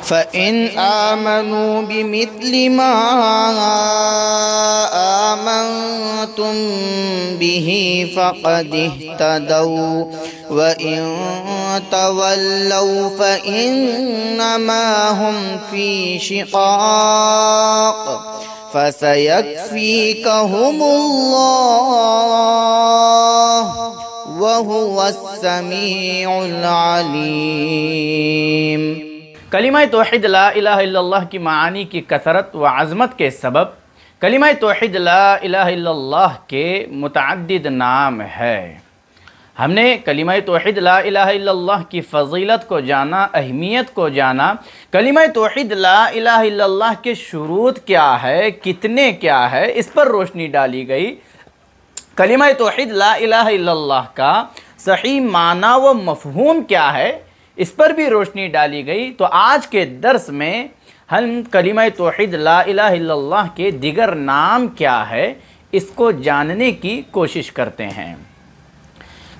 فَإِنْ آمَنُوا بِمِثْلِ مَا آمَنْتُمْ بِهِ فَقَدِ اهْتَدَوْا وَإِنْ تَوَلَّوْا فَإِنَّمَا هُمْ فِي شِقَاقٍ فَسَيَكْفِيكَهُمُ اللَّهُ وَهُوَ السَّمِيعُ الْعَلِيمُ۔ کلمہ توحید لا الہ الا اللہ کی معانی کی کثرت و عظمت کے سبب کلمہ توحید لا الہ الا اللہ کے متعدد نام ہے۔ ہم نے کلمہ توحید لا الہ الا اللہ کی فضیلت کو جانا، اہمیت کو جانا، کلمہ توحید لا الہ الا اللہ کے شروط کیا ہے، کتنے کیا ہے، اس پر روشنی ڈالی گئی۔ کلمہ توحید لا الہ الا اللہ کا صحیح معنی و مفہوم کیا ہے، اس پر بھی روشنی ڈالی گئی۔ تو آج کے درس میں ہم کلمہ توحید لا الہ الا اللہ کے دیگر نام کیا ہے، اس کو جاننے کی کوشش کرتے ہیں۔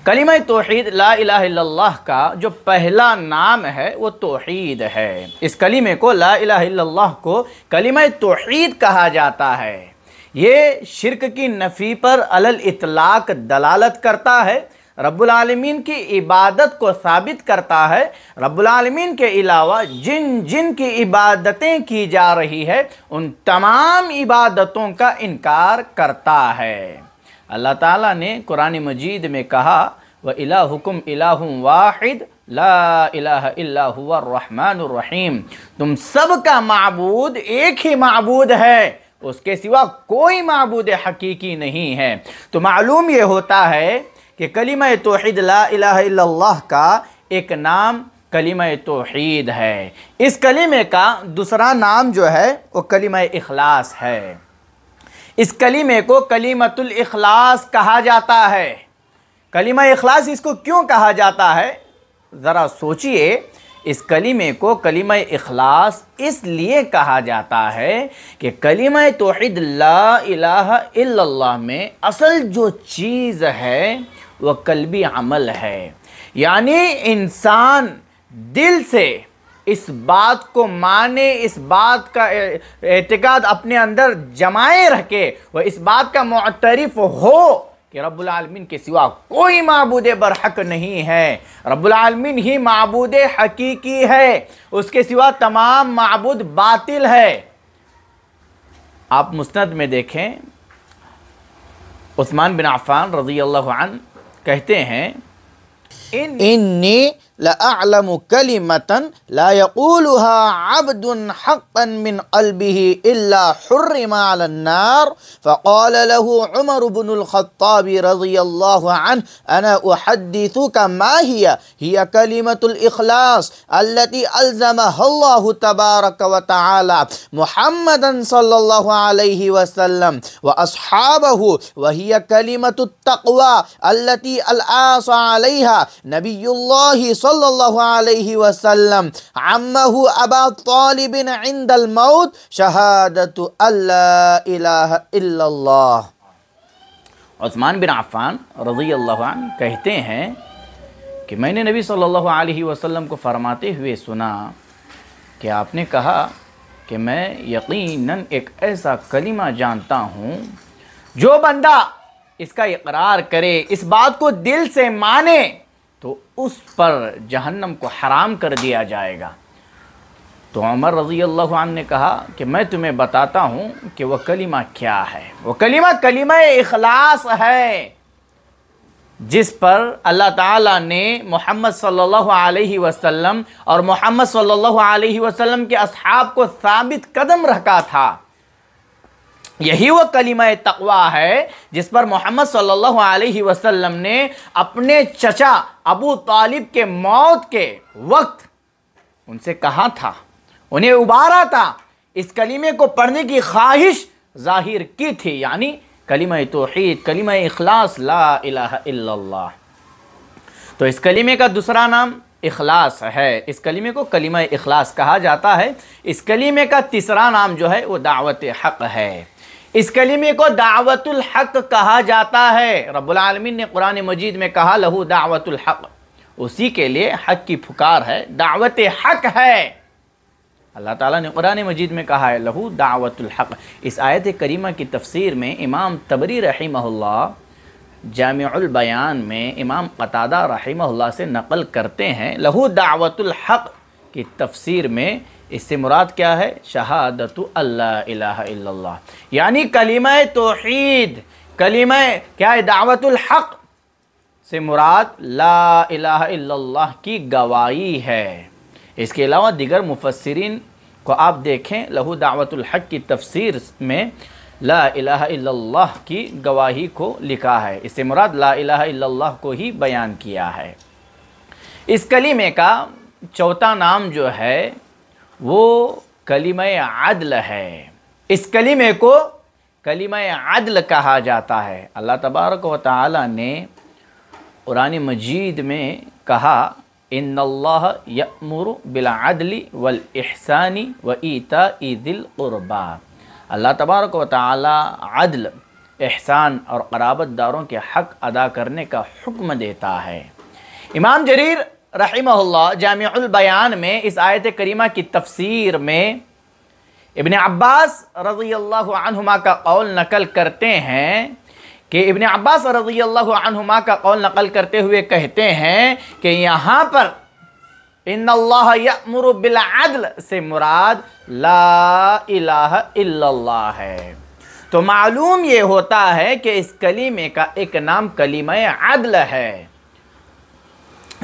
کلمہ توحید لا الہ الا اللہ کا جو پہلا نام ہے وہ توحید ہے۔ اس کلمے کو لا الہ الا اللہ کو کلمہ توحید کہا جاتا ہے۔ یہ شرک کی نفی پر علی الاطلاق دلالت کرتا ہے، رب العالمین کی عبادت کو ثابت کرتا ہے، رب العالمین کے علاوہ جن جن کی عبادتیں کی جا رہی ہے ان تمام عبادتوں کا انکار کرتا ہے۔ اللہ تعالیٰ نے قرآن مجید میں کہا وَإِلَٰهُكُمْ إِلَٰهٌ وَاحِدٌ لَا إِلَٰهَ إِلَّا هُوَ الرَّحْمَنُ الرَّحِيمُ۔ تم سب کا معبود ایک ہی معبود ہے، اس کے سوا کوئی معبود حقیقی نہیں ہے۔ تو معلوم یہ ہوتا ہے کہ کلمہ توحید لا الہ الا اللہ کا ایک نام کلمہ توحید ہے۔ اس کلمے کا دوسرا نام جو ہے وہ کلمہ اخلاص ہے۔ اس کلمے کو کلمۃ الاخلاص کہا جاتا ہے۔ کلمہ اخلاص اس کو کیوں کہا جاتا ہے؟ ذرا سوچئے، اس کلمے کو کلمہ اخلاص اس لیے کہا جاتا ہے کہ کلمہ توحید لا الہ الا اللہ میں اصل جو چیز ہے وہ قلبی عمل ہے، یعنی انسان دل سے اس بات کو مانے، اس بات کا اعتقاد اپنے اندر جمائے رکھے، وہ اس بات کا معترف ہو کہ رب العالمین کے سوا کوئی معبود برحق نہیں ہے، رب العالمین ہی معبود حقیقی ہے، اس کے سوا تمام معبود باطل ہے۔ آپ مسند میں دیکھیں، عثمان بن عفان رضی اللہ عنہ کہتے ہیں انی لأعلم کلمة لا يقولها عبد حقا من قلبه إلا حرم على النار فقال له عمر بن الخطاب رضي الله عنه أنا أحدثك ما هي كلمة الإخلاص التي ألزمها الله تبارك وتعالى محمدا صلى الله عليه وسلم وأصحابه وهي كلمة التقوى التي ألآص عليها نبي الله صلی اللہ علیہ وسلم عمه ابا طالب عند الموت شہادت لا الہ الا اللہ۔ عثمان بن عفان رضی اللہ عنہ کہتے ہیں کہ میں نے نبی صلی اللہ علیہ وسلم کو فرماتے ہوئے سنا کہ آپ نے کہا کہ میں یقیناً ایک ایسا کلمہ جانتا ہوں جو بندہ اس کا اقرار کرے، اس بات کو دل سے مانے تو اس پر جہنم کو حرام کر دیا جائے گا۔ تو عمر رضی اللہ عنہ نے کہا کہ میں تمہیں بتاتا ہوں کہ وہ کلمہ کیا ہے۔ وہ کلمہ اخلاص ہے، جس پر اللہ تعالیٰ نے محمد صلی اللہ علیہ وسلم اور محمد صلی اللہ علیہ وسلم کے اصحاب کو ثابت قدم رکھا تھا۔ یہی وہ کلمہ تقویٰ ہے جس پر محمد صلی اللہ علیہ وسلم نے اپنے چچا ابو طالب کے موت کے وقت ان سے کہا تھا، انہیں ابارا تھا، اس کلمے کو پڑھنے کی خواہش ظاہر کی تھی، یعنی کلمہ توحید، کلمہ اخلاص لا الہ الا اللہ۔ تو اس کلمے کا دوسرا نام اخلاص ہے، اس کلمے کو کلمہ اخلاص کہا جاتا ہے۔ اس کلمے کا تیسرا نام جو ہے وہ دعوت حق ہے۔ اس کلمے کو دعوت الحق کہا جاتا ہے۔ رب العالمین نے قرآن مجید میں کہا لہو دعوت الحق، اسی کے لیے حق کی پھکار ہے، دعوت حق ہے۔ اللہ تعالیٰ نے قرآن مجید میں کہا ہے لہو دعوت الحق۔ اس آیت کریمہ کی تفسیر میں امام طبری رحمہ اللہ جامع البیان میں امام قتادہ رحمہ اللہ سے نقل کرتے ہیں لہو دعوت الحق کی تفسیر میں اس سے مراد کیا ہے؟ شہادت اللہ الہ الا اللہ، یعنی کلمہ توحید، کلمہ کیا ہے؟ دعوت الحق سے مراد لا الہ الا اللہ کی گواہی ہے۔ اس کے علاوہ دیگر مفسرین کو آپ دیکھیں لہو دعوت الحق کی تفسیر میں لا الہ الا اللہ کی گواہی کو لکھا ہے، اس سے مراد لا الہ الا اللہ کو ہی بیان کیا ہے۔ اس کلمے کا چوتھا نام جو ہے وہ کلمہ عدل ہے۔ اس کلمے کو کلمہ عدل کہا جاتا ہے۔ اللہ تبارک و تعالی نے قرآن مجید میں کہا ان اللہ یأمر بالعدل والاحسان وایتاء ذی القربی۔ اللہ تبارک و تعالی عدل، احسان اور قرابت داروں کے حق ادا کرنے کا حکم دیتا ہے۔ امام جریر رحمہ اللہ جامع البیان میں اس آیت کریمہ کی تفسیر میں ابن عباس رضی اللہ عنہما کا قول نقل کرتے ہیں کہ ابن عباس رضی اللہ عنہما کا قول نقل کرتے ہوئے کہتے ہیں کہ یہاں پر ان اللہ یأمر بالعدل سے مراد لا الہ الا اللہ ہے۔ تو معلوم یہ ہوتا ہے کہ اس کلمے کا ایک نام کلمہ عدل ہے۔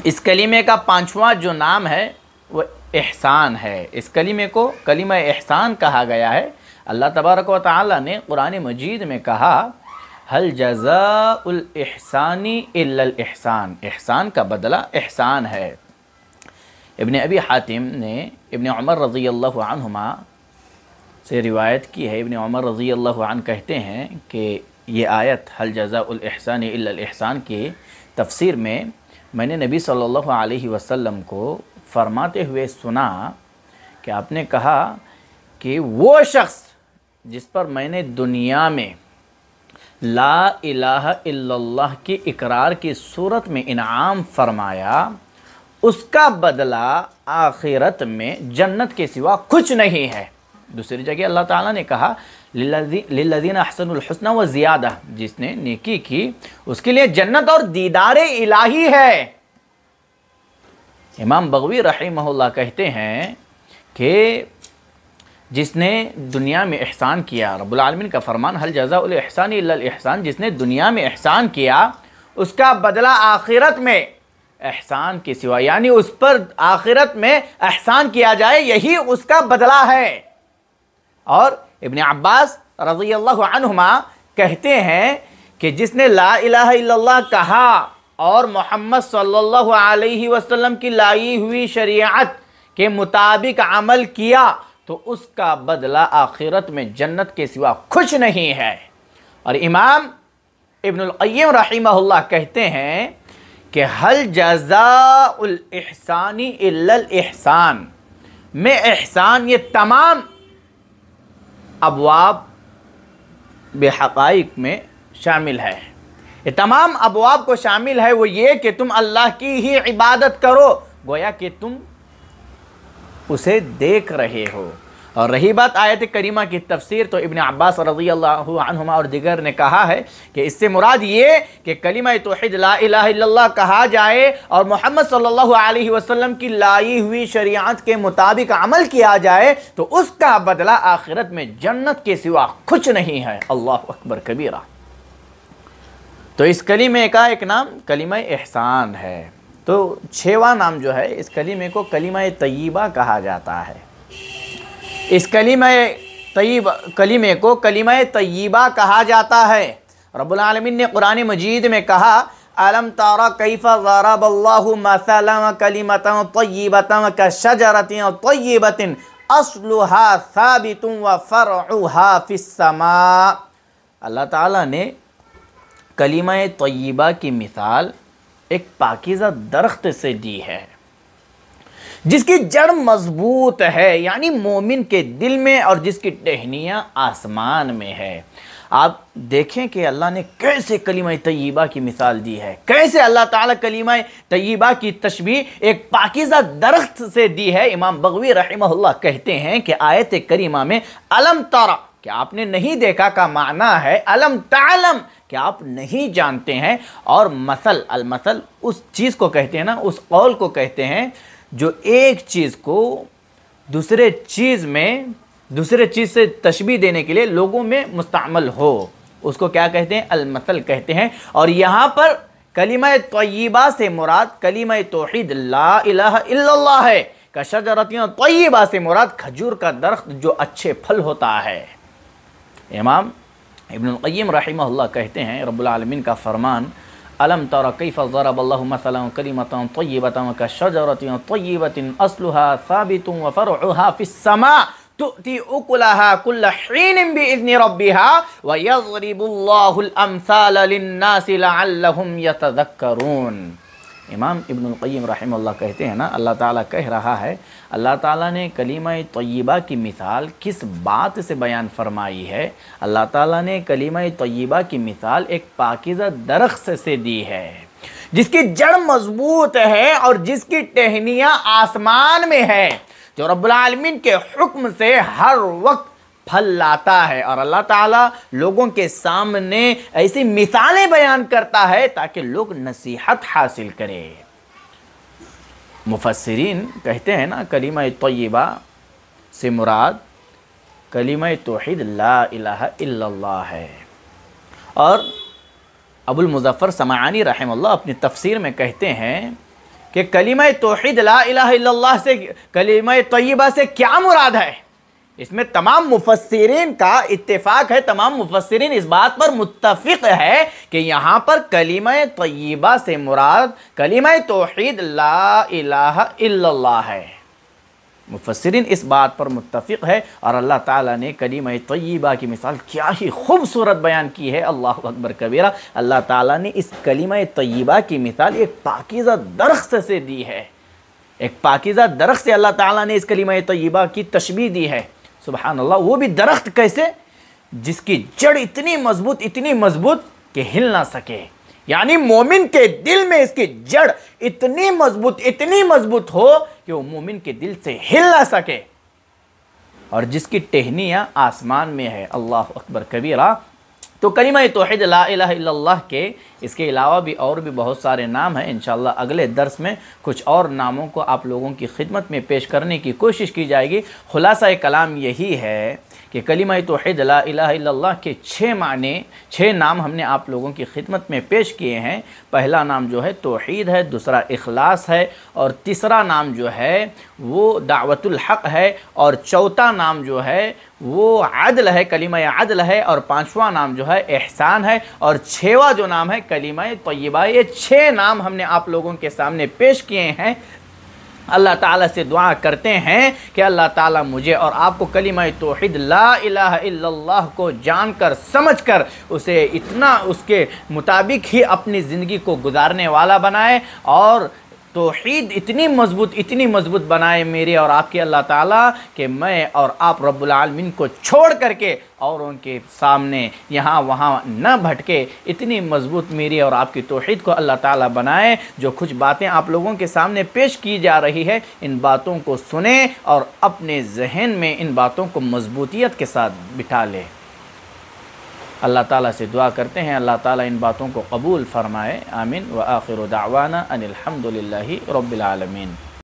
اس کلمے کا پانچواں جو نام ہے وہ احسان ہے۔ اس کلمے کو کلمہ احسان کہا گیا ہے۔ اللہ تبارک و تعالی نے قرآن مجید میں کہا هل جزاء الاحسان الا الاحسان، احسان کا بدلہ احسان ہے۔ ابن ابی حاتم نے ابن عمر رضی اللہ عنہما سے روایت کی ہے، ابن عمر رضی اللہ عنہ کہتے ہیں کہ یہ آیت هل جزاء الاحسان الا الاحسان کی تفسیر میں نے نبی صلی اللہ علیہ وسلم کو فرماتے ہوئے سنا کہ آپ نے کہا کہ وہ شخص جس پر میں نے دنیا میں لا الہ الا اللہ کی اقرار کی صورت میں انعام فرمایا، اس کا بدلہ آخرت میں جنت کے سوا کچھ نہیں ہے۔ دوسری جگہ اللہ تعالیٰ نے کہا للذین احسنوا الحسنى وزیادہ، جس نے نیکی کی اس کے لیے جنت اور دیدار الہی ہے۔ امام بغوی رحمہ اللہ کہتے ہیں کہ جس نے دنیا میں احسان کیا، رب العالمین کا فرمان هل جزاء الاحسان الا الاحسان، جس نے دنیا میں احسان کیا اس کا بدلہ آخرت میں احسان کے سوا، یعنی اس پر آخرت میں احسان کیا جائے یہی اس کا بدلہ ہے۔ اور ابن عباس رضی اللہ عنہما کہتے ہیں کہ جس نے لا الہ الا اللہ کہا اور محمد صلی اللہ علیہ وسلم کی لائی ہوئی شریعت کے مطابق عمل کیا تو اس کا بدلہ آخرت میں جنت کے سوا کچھ نہیں ہے۔ اور امام ابن القیم رحمہ اللہ کہتے ہیں کہ هل جزاء الاحسان الا الاحسان میں احسان یہ تمام ابواب بحقائق میں شامل ہے۔ یہ تمام ابواب کو شامل ہے، وہ یہ کہ تم اللہ کی ہی عبادت کرو گویا کہ تم اسے دیکھ رہے ہو۔ اور رہی بات آیت کریمہ کی تفسیر تو ابن عباس رضی اللہ عنہما اور دیگر نے کہا ہے کہ اس سے مراد یہ کہ کلمہ توحید لا الہ الا اللہ کہا جائے اور محمد صلی اللہ علیہ وسلم کی لائی ہوئی شریعت کے مطابق عمل کیا جائے تو اس کا بدلہ آخرت میں جنت کے سوا کچھ نہیں ہے۔ اللہ اکبر کبیرہ۔ تو اس کلمے کا ایک نام کلمہ احسان ہے۔ تو چھواں نام جو ہے اس کلمے کو کلمہ طیبہ کہا جاتا ہے۔ اس کلمے کو کلمہ طیبہ کہا جاتا ہے۔ رب العالمین نے قرآن مجید میں کہا أَلَمْ تَرَ كَيْفَ ضَرَبَ اللَّهُ مَثَلًا كَلِمَةً طَيِّبَةً كَشَجَرَةٍ طَيِّبَةٍ أَصْلُهَا ثَابِتٌ وَفَرْعُهَا فِي السَّمَاءِ۔ اللہ تعالیٰ نے کلمہ طیبہ کی مثال ایک پاکیزہ درخت سے دی ہے جس کی جڑ مضبوط ہے، یعنی مومن کے دل میں، اور جس کی ٹہنیاں آسمان میں ہے۔ آپ دیکھیں کہ اللہ نے کیسے کلمہ طیبہ کی مثال دی ہے، کیسے اللہ تعالیٰ کلمہ طیبہ کی تشبیہ ایک پاکیزہ درخت سے دی ہے۔ امام بغوی رحمہ اللہ کہتے ہیں کہ آیت کریمہ میں علم ترى کہ آپ نے نہیں دیکھا کا معنی ہے علم تعلم کہ آپ نہیں جانتے ہیں، اور مثل المثل اس چیز کو کہتے ہیں نا، اس قول کو کہتے ہیں جو ایک چیز کو دوسرے چیز سے تشبیہ دینے کے لیے لوگوں میں مستعمل ہو، اس کو کیا کہتے ہیں؟ المثل کہتے ہیں۔ اور یہاں پر کلمہ طیبہ سے مراد کلمہ توحید لا الہ الا اللہ ہے، کشجرۃ طیبہ سے مراد کھجور کا درخت جو اچھے پھل ہوتا ہے۔ امام ابن القیم رحمہ اللہ کہتے ہیں رب العالمین کا فرمان ألم تر كيف ضرب الله مثلا كلمة طيبة كشجرة طيبة أصلها ثابت وفرعها في السماء تؤتي أكلها كل حين بإذن ربها ويضرب الله الأمثال للناس لعلهم يتذكرون۔ امام ابن القیم رحمہ اللہ کہتے ہیں نا، اللہ تعالیٰ کہہ رہا ہے، اللہ تعالیٰ نے کلمہ طیبہ کی مثال کس بات سے بیان فرمائی ہے؟ اللہ تعالیٰ نے کلمہ طیبہ کی مثال ایک پاکیزہ درخت سے دی ہے جس کی جڑ مضبوط ہے اور جس کی ٹہنیاں آسمان میں ہے، جو رب العالمین کے حکم سے ہر وقت پھل لاتا ہے۔ اور اللہ تعالیٰ لوگوں کے سامنے ایسی مثالیں بیان کرتا ہے تاکہ لوگ نصیحت حاصل کرے۔ مفسرین کہتے ہیں نا کلمہ طیبہ سے مراد کلمہ توحید لا الہ الا اللہ ہے، اور ابو المظفر سمعانی رحمہ اللہ اپنی تفسیر میں کہتے ہیں کہ کلمہ توحید لا الہ الا اللہ سے کلمہ طیبہ سے کیا مراد ہے؟ اس میں تمام مفسرین کا اتفاق ہے، تمام مفسرین اس بات پر متفق ہے کہ یہاں پر کلمہ طیبہ سے مراد کلمہ توحید لا الہ الا اللہ ہے۔ مفسرین اس بات پر متفق ہے، اور اللہ تعالیٰ نے کلمہ طیبہ کی مثال کیا ہی خوبصورت بیان کی ہے، اللہ اکبر کبیرہ۔ اللہ تعالیٰ نے اس کلمہ طیبہ کی مثال ایک پاکیزہ درخت سے دی ہے، ایک پاکیزہ درخت سے اللہ تعالیٰ نے اس کلمہ طیبہ کی تشبیہ دی ہے۔ سبحان اللہ، وہ بھی درخت کیسے؟ جس کی جڑ اتنی مضبوط کہ ہل نہ سکے، یعنی مومن کے دل میں اس کی جڑ اتنی مضبوط ہو کہ وہ مومن کے دل سے ہل نہ سکے، اور جس کی ٹہنیاں آسمان میں ہے۔ اللہ اکبر کبیرہ۔ تو کلمہ توحید لا الہ الا اللہ کے اس کے علاوہ بھی اور بھی بہت سارے نام ہیں، انشاءاللہ اگلے درس میں کچھ اور ناموں کو آپ لوگوں کی خدمت میں پیش کرنے کی کوشش کی جائے گی۔ خلاصہ کلام یہی ہے کہ کلمہ توحید لا الہ الا اللہ کے 6 معنی، 6 نام ہم نے آپ لوگوں کی خدمت میں پیش کیے ہیں۔ پہلا نام جو ہے توحید ہے، دوسرا اخلاص ہے، اور تیسرا نام جو ہے وہ دعوت الحق ہے، اور چوتھا نام جو ہے وہ عدل ہے، کلمہ عدل ہے، اور 5واں نام جو ہے احسان ہے، اور 6واں جو نام ہے کلمہ طیبہ۔ یہ 6 نام ہم نے آپ لوگوں کے سامنے پیش کیے ہیں۔ اللہ تعالیٰ سے دعا کرتے ہیں کہ اللہ تعالیٰ مجھے اور آپ کو کلمہ توحید لا الہ الا اللہ کو جان کر سمجھ کر اسے اس کے مطابق ہی اپنی زندگی کو گزارنے والا بنائے، اور توحید اتنی مضبوط بنائے میرے اور آپ کے اللہ تعالیٰ کہ میں اور آپ رب العالمین کو چھوڑ کر کے اوروں کے سامنے یہاں وہاں نہ بھٹکے، اتنی مضبوط میری اور آپ کی توحید کو اللہ تعالیٰ بنائے۔ جو کچھ باتیں آپ لوگوں کے سامنے پیش کی جا رہی ہے، ان باتوں کو سنیں اور اپنے ذہن میں ان باتوں کو مضبوطیت کے ساتھ بٹھا لے۔ اللہ تعالیٰ سے دعا کرتے ہیں اللہ تعالیٰ ان باتوں کو قبول فرمائے، آمین۔ وآخر دعوانا ان الحمد للہ رب العالمین۔